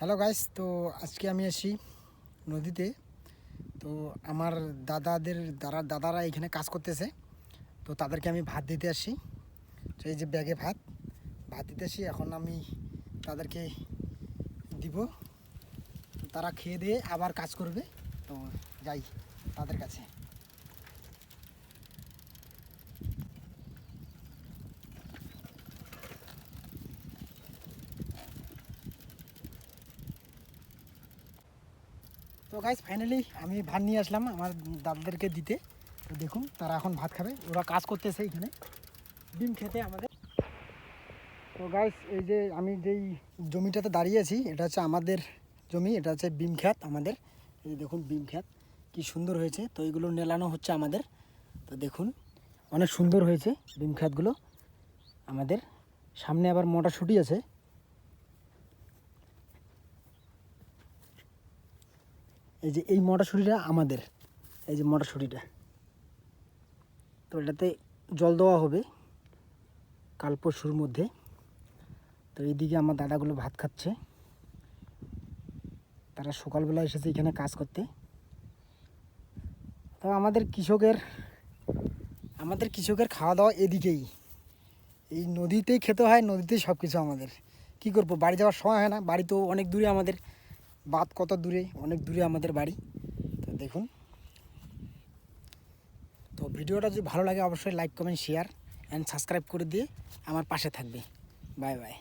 Hello guys, তো আজকে আমি আসি নদীতে। তো আমার দাদারা এখানে কাজ করতেছে। তো তাদেরকে আমি ভাত দিতে আসি। তো এই যে ব্যাগে ভাত দিতে আসি। এখন আমি তাদেরকে দিব, তারা খেয়ে দিয়ে আবার কাজ করবে। তো যাই তাদের কাছে। তো গাইস, ফাইনালি আমি ভাত নিয়ে আসলাম আমার দাদাদেরকে দিতে। তো দেখুন, তারা এখন ভাত খাবে। ওরা কাজ করতেছে এখানে ডিম খেতে আমাদের। তো গাইস, এই যে আমি যেই জমিটাতে দাঁড়িয়ে আছি, এটা হচ্ছে আমাদের জমি। এটা হচ্ছে বিম ক্ষেত আমাদের। এই যে দেখুন, বিম ক্ষেত কী সুন্দর হয়েছে। তো এগুলো নেলানো হচ্ছে আমাদের। তো দেখুন, অনেক সুন্দর হয়েছে বিম ক্ষেতগুলো আমাদের। সামনে আবার মটরশুঁটি আছে। এই যে এই মটরশুঁটিটা আমাদের, এই যে মটরশুঁটিটা। তো এটাতে জল দেওয়া হবে কাল পরশুর মধ্যে। তো এইদিকে আমার দাদাগুলো ভাত খাচ্ছে। তারা সকালবেলা এসেছে এখানে কাজ করতে। তো আমাদের কৃষকের খাওয়া দাওয়া এদিকেই, এই নদীতেই খেতে হয়। নদীতেই সব কিছু আমাদের। কী করবো, বাড়ি যাওয়ার সময় হয় না। বাড়ি তো অনেক দূরে আমাদের, বাদ কত দূরে, অনেক দূরে আমাদের বাড়ি। তো দেখুন, তো ভিডিওটা যদি ভালো লাগে অবশ্যই like, comment, share and subscribe করে দিয়ে আমার পাশে থাকবে। Bye bye.